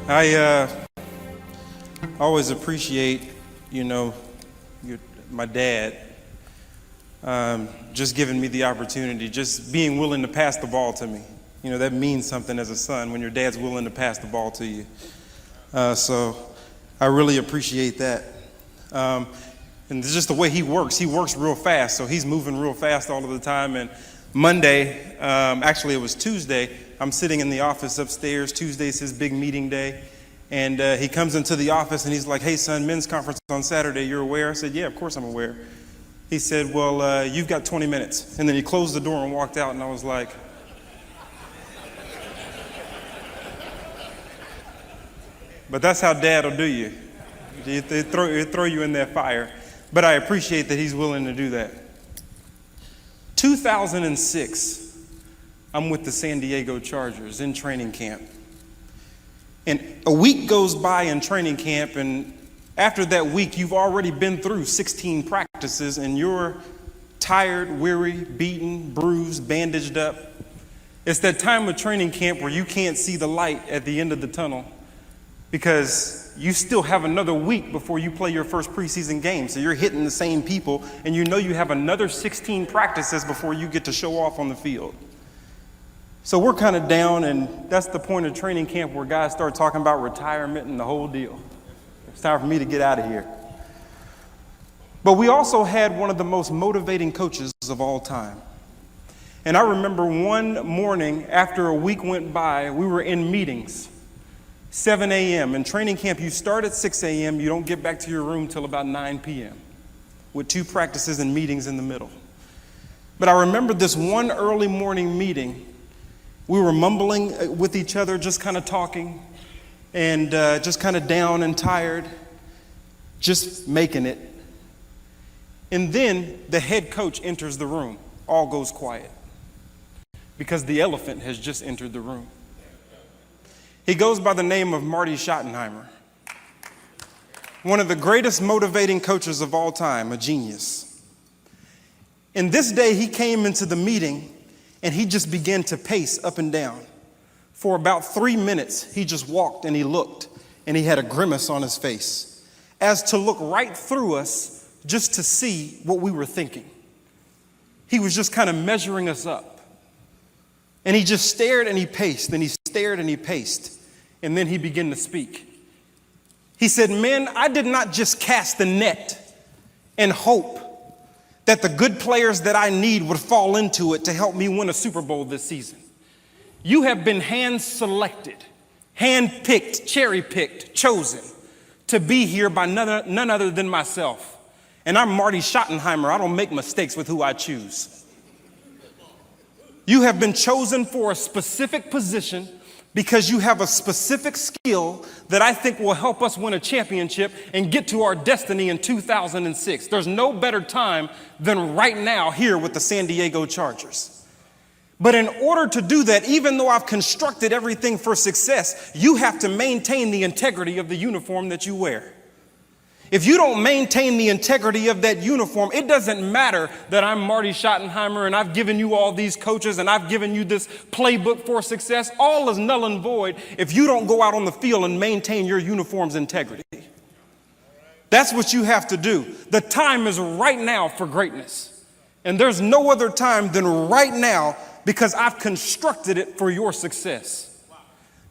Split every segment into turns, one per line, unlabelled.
I always appreciate, my dad just giving me the opportunity, just being willing to pass the ball to me. That means something as a son when your dad's willing to pass the ball to you. So I really appreciate that. And it's just the way he works real fast. So he's moving real fast all of the time. And Monday, actually it was Tuesday, I'm sitting in the office upstairs. Tuesday's his big meeting day. And he comes into the office and he's like, "Hey son, men's conference on Saturday, you're aware?" I said, "Yeah, of course I'm aware." He said, "Well, you've got 20 minutes. And then he closed the door and walked out, and I was like, but that's how dad will do you. They throw you in that fire. But I appreciate that he's willing to do that. 2006, I'm with the San Diego Chargers in training camp. And a week goes by in training camp, and after that week, you've already been through 16 practices, and you're tired, weary, beaten, bruised, bandaged up. It's that time of training camp where you can't see the light at the end of the tunnel because you still have another week before you play your first preseason game. So you're hitting the same people, and you know you have another 16 practices before you get to show off on the field. So we're kind of down, and that's the point of training camp where guys start talking about retirement and the whole deal. It's time for me to get out of here. But we also had one of the most motivating coaches of all time. And I remember one morning after a week went by, we were in meetings, 7 a.m. In training camp, you start at 6 a.m., you don't get back to your room till about 9 p.m. with 2 practices and meetings in the middle. But I remember this one early morning meeting. We were mumbling with each other, just kind of talking, and just kind of down and tired, just making it. And then the head coach enters the room. All goes quiet because the elephant has just entered the room. He goes by the name of Marty Schottenheimer, one of the greatest motivating coaches of all time, a genius. And this day he came into the meeting and he just began to pace up and down. For about 3 minutes, he just walked and he looked, and he had a grimace on his face, as to look right through us just to see what we were thinking. He was just kind of measuring us up. And he just stared and he paced, and he stared and he paced, and then he began to speak. He said, "Men, I did not just cast the net and hope that the good players that I need would fall into it to help me win a Super Bowl this season. You have been hand-selected, hand-picked, cherry-picked, chosen to be here by none other than myself. And I'm Marty Schottenheimer. I don't make mistakes with who I choose. You have been chosen for a specific position because you have a specific skill that I think will help us win a championship and get to our destiny in 2006. There's no better time than right now here with the San Diego Chargers. But in order to do that, even though I've constructed everything for success, you have to maintain the integrity of the uniform that you wear. If you don't maintain the integrity of that uniform, it doesn't matter that I'm Marty Schottenheimer and I've given you all these coaches and I've given you this playbook for success. All is null and void if you don't go out on the field and maintain your uniform's integrity. That's what you have to do. The time is right now for greatness. And there's no other time than right now because I've constructed it for your success.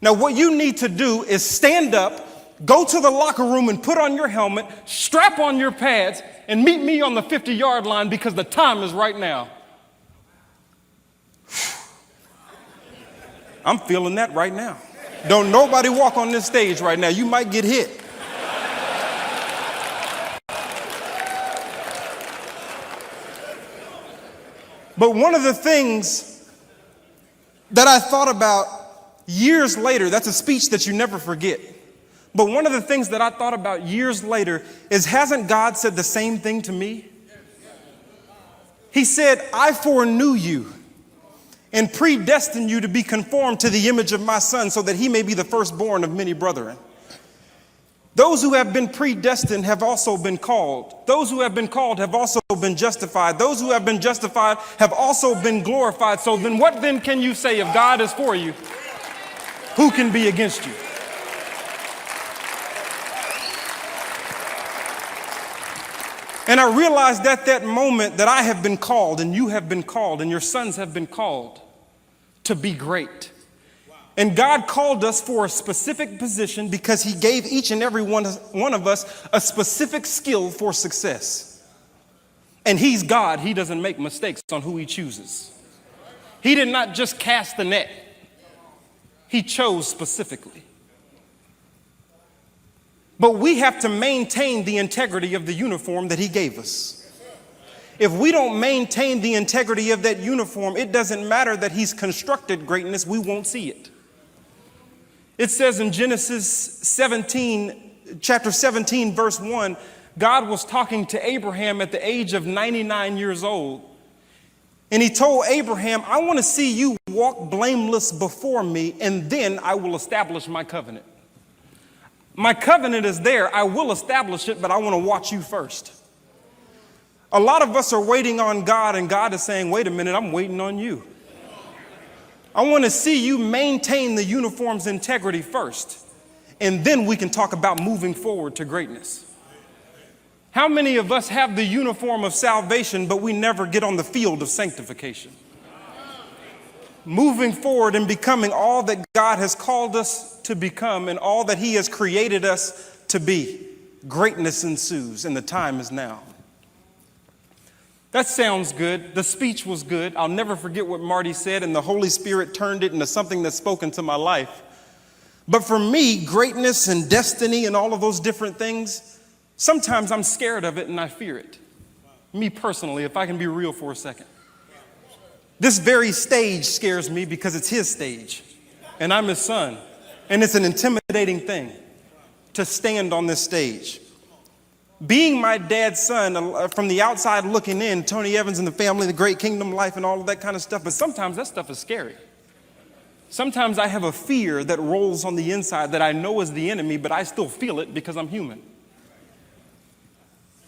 Now, what you need to do is stand up, go to the locker room and put on your helmet, strap on your pads, and meet me on the 50-yard line because the time is right now. I'm feeling that right now. Don't nobody walk on this stage right now. You might get hit. But one of the things that I thought about years later, that's a speech that you never forget. But one of the things that I thought about years later is, hasn't God said the same thing to me? He said, "I foreknew you and predestined you to be conformed to the image of my son so that he may be the firstborn of many brethren." Those who have been predestined have also been called. Those who have been called have also been justified. Those who have been justified have also been glorified. So then what then can you say if God is for you? Who can be against you? And I realized at that moment that I have been called, and you have been called, and your sons have been called to be great. And God called us for a specific position because he gave each and every one of us a specific skill for success. And he's God. He doesn't make mistakes on who he chooses. He did not just cast the net. He chose specifically. But we have to maintain the integrity of the uniform that he gave us. If we don't maintain the integrity of that uniform, it doesn't matter that he's constructed greatness, we won't see it. It says in Genesis 17, chapter 17, verse 1, God was talking to Abraham at the age of 99 years old. And he told Abraham, I want to see you walk blameless before me, and then I will establish my covenant. My covenant is there. I will establish it, but I want to watch you first. A lot of us are waiting on God, and God is saying, wait a minute, I'm waiting on you. I want to see you maintain the uniform's integrity first, and then we can talk about moving forward to greatness. How many of us have the uniform of salvation, but we never get on the field of sanctification? Moving forward and becoming all that God has called us to become and all that he has created us to be. Greatness ensues, and the time is now. That sounds good. The speech was good. I'll never forget what Marty said, and the Holy Spirit turned it into something that's spoken to my life. But for me, greatness and destiny and all of those different things, sometimes I'm scared of it and I fear it. Me personally, if I can be real for a second. This very stage scares me because it's his stage, and I'm his son. And it's an intimidating thing to stand on this stage. Being my dad's son, from the outside looking in, Tony Evans and the family, the great kingdom life and all of that kind of stuff, but sometimes that stuff is scary. Sometimes I have a fear that rolls on the inside that I know is the enemy, but I still feel it because I'm human.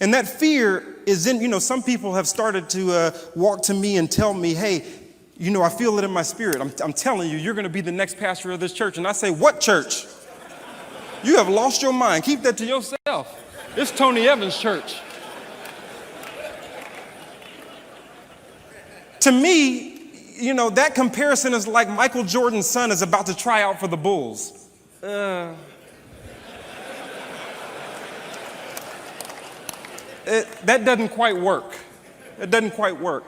And that fear is in, some people have started to walk to me and tell me, hey, I feel it in my spirit. I'm telling you, you're going to be the next pastor of this church. And I say, what church? You have lost your mind. Keep that to yourself. It's Tony Evans' church. To me, that comparison is like Michael Jordan's son is about to try out for the Bulls. That doesn't quite work. It doesn't quite work.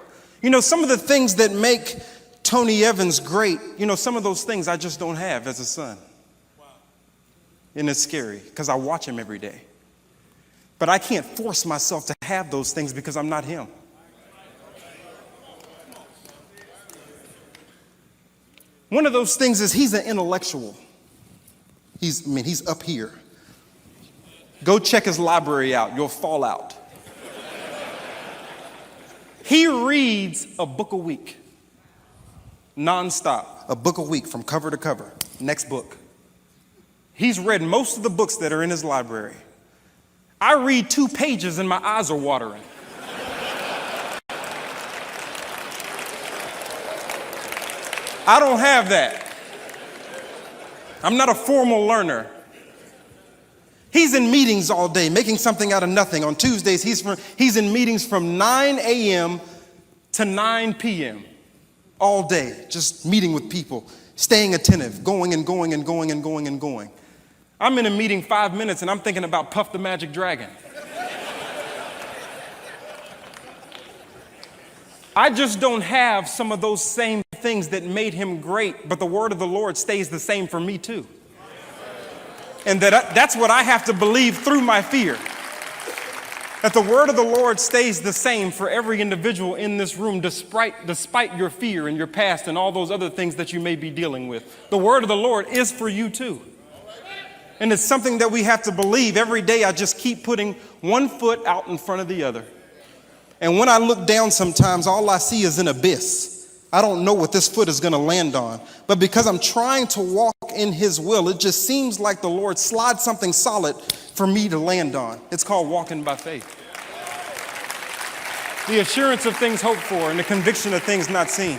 Some of the things that make Tony Evans great, some of those things I just don't have as a son. And it's scary because I watch him every day. But I can't force myself to have those things because I'm not him. One of those things is he's an intellectual. He's up here. Go check his library out. You'll fall out. He reads a book a week, nonstop, a book a week from cover to cover. Next book. He's read most of the books that are in his library. I read 2 pages and my eyes are watering. I don't have that. I'm not a formal learner. He's in meetings all day, making something out of nothing. On Tuesdays, he's in meetings from 9 a.m. to 9 p.m. all day, just meeting with people, staying attentive, going and going and going and going and going. I'm in a meeting 5 minutes and I'm thinking about Puff the Magic Dragon. I just don't have some of those same things that made him great, but the word of the Lord stays the same for me too. And that's what I have to believe through my fear. That the word of the Lord stays the same for every individual in this room, despite your fear and your past and all those other things that you may be dealing with. The word of the Lord is for you too. And it's something that we have to believe. Every day I just keep putting one foot out in front of the other. And when I look down sometimes, all I see is an abyss. I don't know what this foot is going to land on. But because I'm trying to walk in his will, it just seems like the Lord slides something solid for me to land on. It's called walking by faith. The assurance of things hoped for and the conviction of things not seen.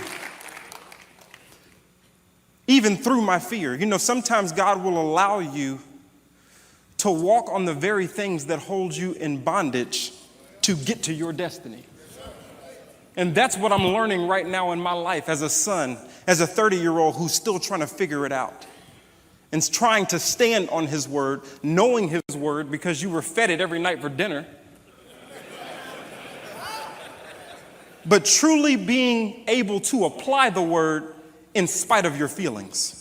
Even through my fear. Sometimes God will allow you to walk on the very things that hold you in bondage to get to your destiny. And that's what I'm learning right now in my life as a son, as a 30-year-old who's still trying to figure it out and trying to stand on his word, knowing his word because you were fed it every night for dinner. But truly being able to apply the word in spite of your feelings.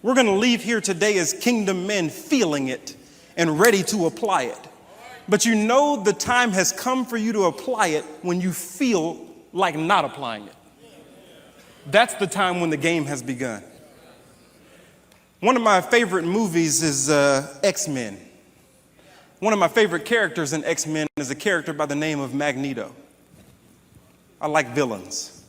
We're going to leave here today as kingdom men feeling it and ready to apply it. But you know the time has come for you to apply it when you feel like not applying it. That's the time when the game has begun. One of my favorite movies is X-Men. One of my favorite characters in X-Men is a character by the name of Magneto. I like villains.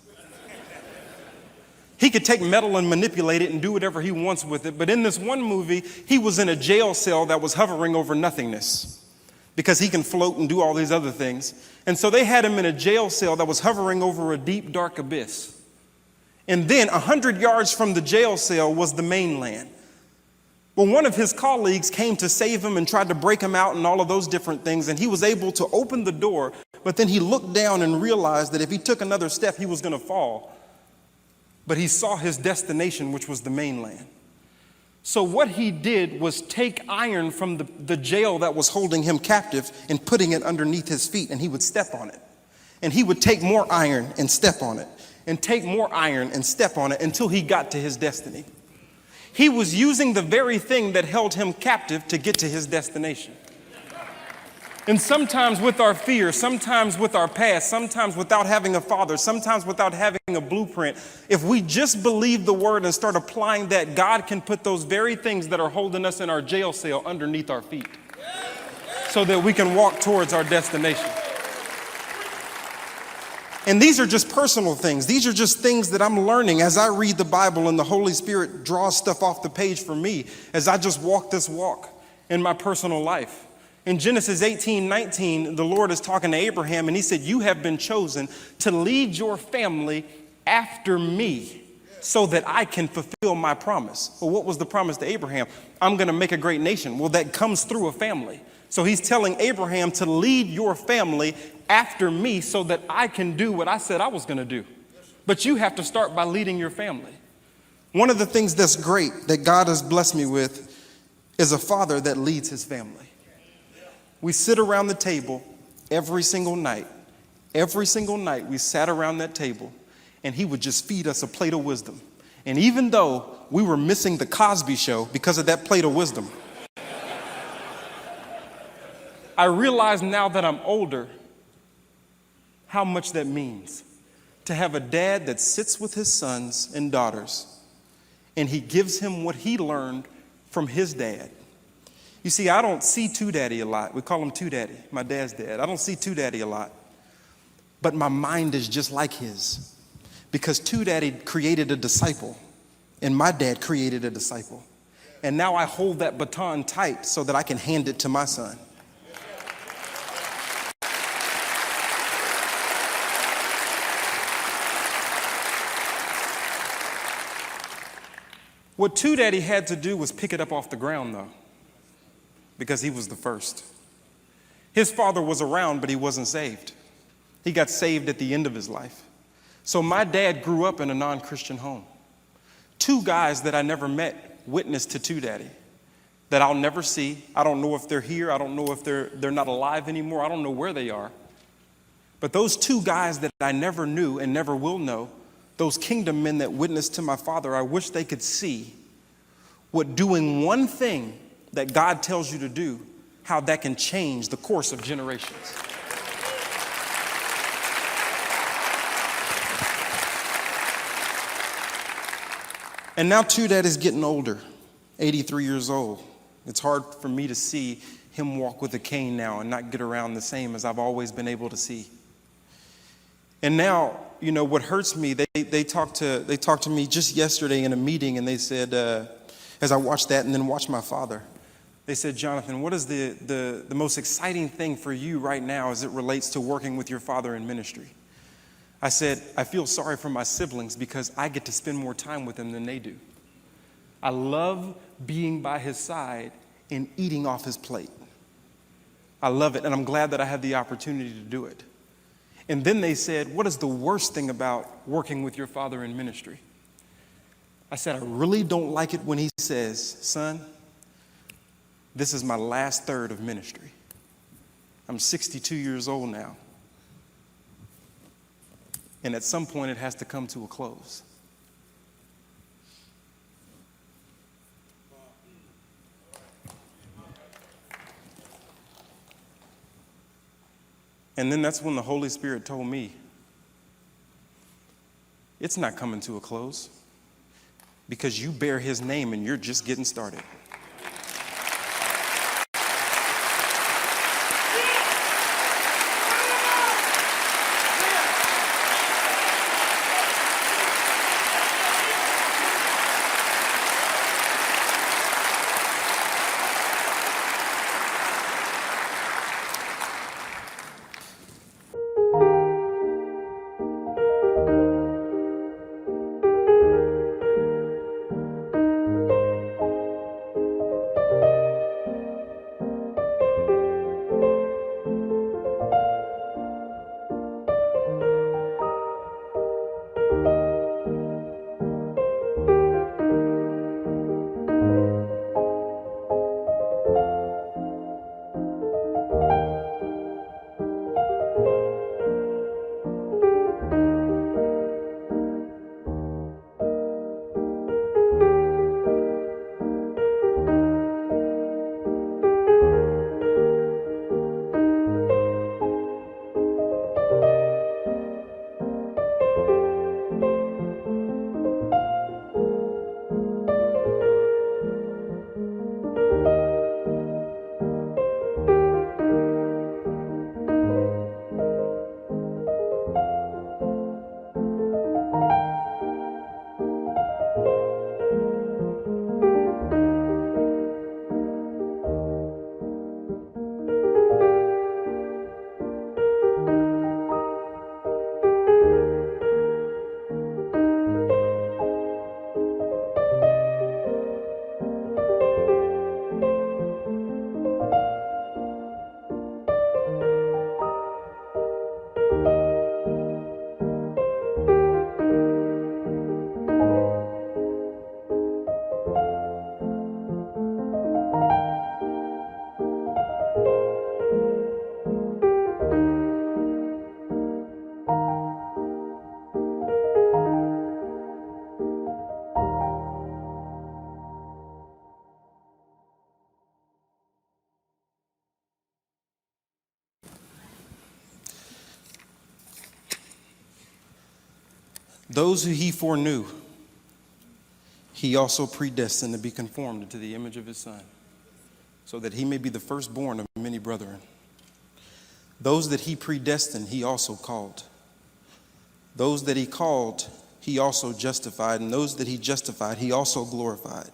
He could take metal and manipulate it and do whatever he wants with it, but in this one movie, he was in a jail cell that was hovering over nothingness because he can float and do all these other things. And so they had him in a jail cell that was hovering over a deep, dark abyss. And then 100 yards from the jail cell was the mainland. Well, one of his colleagues came to save him and tried to break him out and all of those different things, and he was able to open the door, but then he looked down and realized that if he took another step, he was going to fall. But he saw his destination, which was the mainland. So what he did was take iron from the jail that was holding him captive and putting it underneath his feet, and he would step on it. And he would take more iron and step on it, and take more iron and step on it until he got to his destiny. He was using the very thing that held him captive to get to his destination. And sometimes with our fear, sometimes with our past, sometimes without having a father, sometimes without having a blueprint, if we just believe the word and start applying that, God can put those very things that are holding us in our jail cell underneath our feet so that we can walk towards our destination. And these are just personal things. These are just things that I'm learning as I read the Bible and the Holy Spirit draws stuff off the page for me as I just walk this walk in my personal life. In Genesis 18:19, the Lord is talking to Abraham and he said, "You have been chosen to lead your family after me so that I can fulfill my promise." Well, what was the promise to Abraham? I'm going to make a great nation. Well, that comes through a family. So he's telling Abraham to lead your family after me so that I can do what I said I was going to do. But you have to start by leading your family. One of the things that's great that God has blessed me with is a father that leads his family. We sit around the table every single night. Every single night we sat around that table and he would just feed us a plate of wisdom. And even though we were missing the Cosby Show because of that plate of wisdom, I realize now that I'm older how much that means to have a dad that sits with his sons and daughters and he gives him what he learned from his dad. You see, I don't see Two Daddy a lot. We call him Two Daddy, my dad's dad. I don't see Two Daddy a lot. But my mind is just like his because Two Daddy created a disciple and my dad created a disciple. And now I hold that baton tight so that I can hand it to my son. What Two Daddy had to do was pick it up off the ground, though, because he was the first. His father was around, but he wasn't saved. He got saved at the end of his life. So my dad grew up in a non-Christian home. Two guys that I never met witnessed to Two Daddy that I'll never see. I don't know if they're here. I don't know if they're not alive anymore. I don't know where they are. But those two guys that I never knew and never will know, those kingdom men that witnessed to my father, I wish they could see what doing one thing that God tells you to do, how that can change the course of generations. And now Two Dad is getting older, 83 years old. It's hard for me to see him walk with a cane now and not get around the same as I've always been able to see. And now, you know, what hurts me, they talked to me just yesterday in a meeting, and they said, as I watched that and then watched my father, they said, "Jonathan, what is the most exciting thing for you right now as it relates to working with your father in ministry?" I said, "I feel sorry for my siblings because I get to spend more time with them than they do. I love being by his side and eating off his plate. I love it, and I'm glad that I had the opportunity to do it. And then they said, what is the worst thing about working with your father in ministry? I said, I really don't like it when he says, son, this is my last third of ministry. I'm 62 years old now. And at some point, it has to come to a close. And then that's when the Holy Spirit told me, it's not coming to a close because you bear his name and you're just getting started. Those who he foreknew, he also predestined to be conformed to the image of his Son, so that he may be the firstborn of many brethren. Those that he predestined, he also called. Those that he called, he also justified. And those that he justified, he also glorified.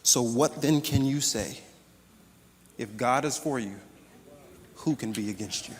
So what then can you say? If God is for you, who can be against you?